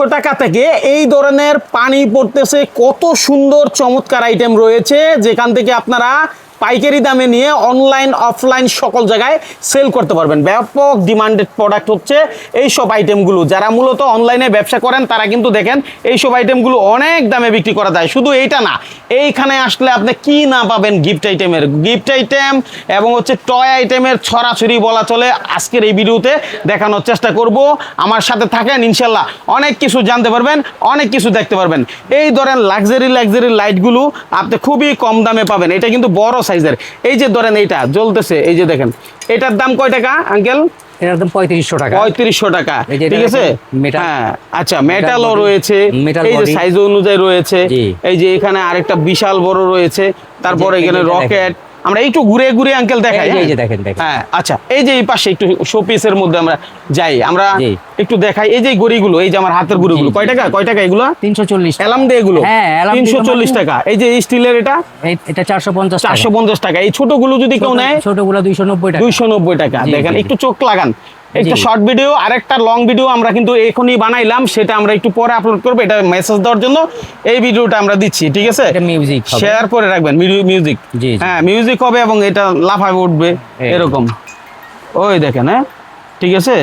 টাকা থেকে এই ধরনের পানি পড়তেছে, কত সুন্দর চমৎকার আইটেম রয়েছে যেখান থেকে আপনারা পাইকারি দামে নিয়ে অনলাইন অফলাইন সকল জায়গায় সেল করতে পারবেন। ব্যাপক ডিমান্ডেড প্রোডাক্ট হচ্ছে এই সব আইটেমগুলো। যারা মূলত অনলাইনে ব্যবসা করেন তারা কিন্তু দেখেন এই সব আইটেমগুলো অনেক দামে বিক্রি করা যায়। শুধু এইটা না, এইখানে আসলে আপনি কি না পাবেন, গিফট আইটেম এবং হচ্ছে টয় আইটেমের ছড়াছড়ি বলা চলে। আজকের এই ভিডিওতে দেখানোর চেষ্টা করব, আমার সাথে থাকেন, ইনশাল্লাহ অনেক কিছু জানতে পারবেন, অনেক কিছু দেখতে পারবেন। এই ধরেন লাক্সারি লাইটগুলো আপনি খুবই কম দামে পাবেন। এটা কিন্তু বড় সাইজের। এই যে ধরেন এইটা জ্বলতেছে, এই যে দেখেন, এটার দাম কয় টাকা আঙ্কেল? এটার দাম 3500 টাকা। 3500 টাকা, ঠিক আছে। হ্যাঁ, আচ্ছা, মেটালও রয়েছে, এই যে সাইজ অনুযায়ী রয়েছে। এই যে এখানে আরেকটা বিশাল বড় রয়েছে, তারপরে এখানে রকেট। আমরা একটু ঘুরে ঘুরে আঙ্কেল দেখাই। এই যে দেখেন। হ্যাঁ, আচ্ছা, এই যে এই পাশে একটু শোপিসের মধ্যে আমরা যাই, আমরা একটু দেখাই। এই যে গড়িগুলো, এই যে আমার হাতের গুঁড়িগুলো কয় টাকা এগুলো? 340 এলাম দিয়ে এগুলো। হ্যাঁ, 340 টাকা। এই যে স্টিলের এটা 450 টাকা। এই ছোটগুলো যদি কেউ নেয়, ছোটগুলো 290 টাকা। 290 টাকা। দেখেন, একটু চোখ লাগান। একটা শর্ট ভিডিও, আরেকটা লং ভিডিও আমরা কিন্তু এখনই বানাইলাম, সেটা আমরা একটু পরে আপলোড করবো। এটা মেসেজ দেওয়ার জন্য এই ভিডিওটা আমরা দিচ্ছি, ঠিক আছে। এটা মিউজিক শেয়ার করে রাখবেন, মিউজিক। হ্যাঁ, মিউজিক হবে এবং এটা লাফাবে উঠবে এরকম। ওই দেখেন, হ্যাঁ, ঠিক আছে।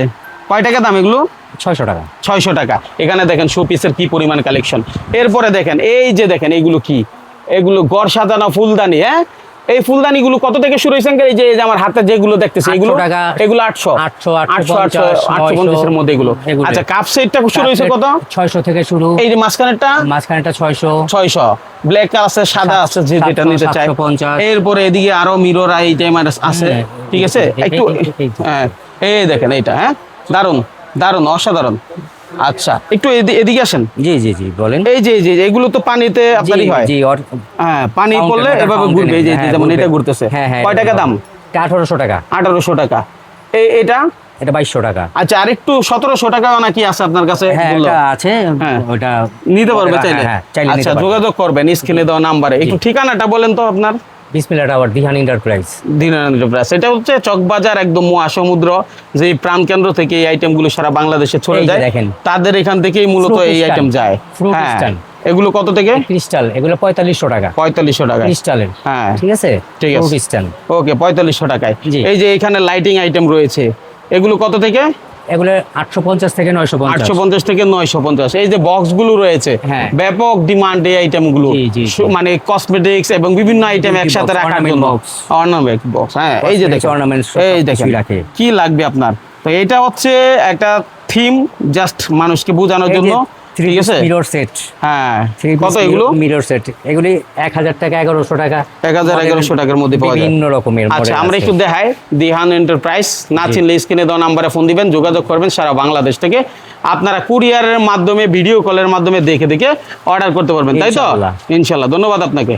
কয় টাকা দাম এগুলো? 600 টাকা। 600 টাকা। এখানে দেখেন শোপিসের কি পরিমাণ কালেকশন। এরপরে দেখেন, এই যে দেখেন, এগুলো কি? এগুলো গড় সাজানো ফুলদানি। হ্যাঁ, এই ফুলদানিগুলো কত থেকে শুরু হয়েছে? এই যে আমার হাতে যেগুলো দেখতেছি, এগুলো 850 এর মধ্যে এগুলো। আচ্ছা, কাপ সেটটা শুরু হয়েছে কত? 600 থেকে শুরু। এই যে মাঝখানেরটা 600। ব্ল্যাক আছে, সাদা আছে, যেটা নিতে চাই। এরপরে এদিকে আরো মিরর আইটেম আছে, ঠিক আছে। একটু হ্যাঁ, এই দেখেন এইটা। হ্যাঁ, দারুন, অসাধারণ। আচ্ছা, একটু এদিকে আসেন। জি বলেন। এই যে এগুলো তো পানিতে আপনারই হয়। হ্যাঁ, পানি পড়লে এভাবে ঘুরবে। এই যে যেমন এটা ঘুরতেছে। কয় টাকা দাম? 1800 টাকা। 1800 টাকা। এটা 2200 টাকা। আচ্ছা, আর একটু 1700 টাকা নাকি আছে আপনার কাছে? এটা আছে, ওটা নিতে পারবে চাইলে। আচ্ছা, যোগাযোগ করবেন স্ক্রিনে দেওয়া নাম্বারে। একটু ঠিকানাটা বলেন তো আপনার। বিসমিল্লাহ টাওয়ার, দিহান এন্টারপ্রাইজ। এটা হচ্ছে চকবাজার, একদম মহাসমুদ্র যে প্রাণকেন্দ্র থেকে এই আইটেমগুলো সারা বাংলাদেশে ছড়ে যায়। তাদের এখান থেকেই মূলত এই আইটেম যায়। হ্যাঁ, এগুলো কত থেকে? ক্রিস্টাল, এগুলো 4500 টাকা। 4500 টাকা ক্রিস্টালের। হ্যাঁ, ঠিক আছে। ক্রিস্টাল, ওকে, 4500 টাকায়। এই যে এখানে লাইটিং আইটেম রয়েছে, এগুলো কত থেকে? এগুলো 850 থেকে 950। 850 থেকে 950। এই যে বক্সগুলো রয়েছে, ব্যাপক ডিমান্ড এই আইটেমগুলো, মানে কসমেটিক্স এবং বিভিন্ন আইটেম একসাথে রাখার জন্য অর্নামেন্ট বক্স। হ্যাঁ, এই যে দেখেন, এই দেখেন কি লাগবে আপনার। তো এটা হচ্ছে একটা থিম, জাস্ট মানুষকে বোঝানোর জন্য, ঠিক আছে। Mirror set. হ্যাঁ, কত এগুলো? মিরর সেট এগুলি 1000 টাকা, 1100 টাকা। 1100 টাকার মধ্যে পাওয়া যায় বিভিন্ন রকমের। আচ্ছা, আমরা একটু দেখাই। দিহান এন্টারপ্রাইজ, না চিনলে স্ক্রিনে দেওয়া নাম্বারে ফোন দিবেন, যোগাযোগ করবেন। সারা বাংলাদেশ থেকে আপনারা কুরিয়ারের মাধ্যমে, ভিডিও কলের মাধ্যমে দেখে অর্ডার করতে পারবেন, তাই তো? ইনশাআল্লাহ। ধন্যবাদ আপনাকে।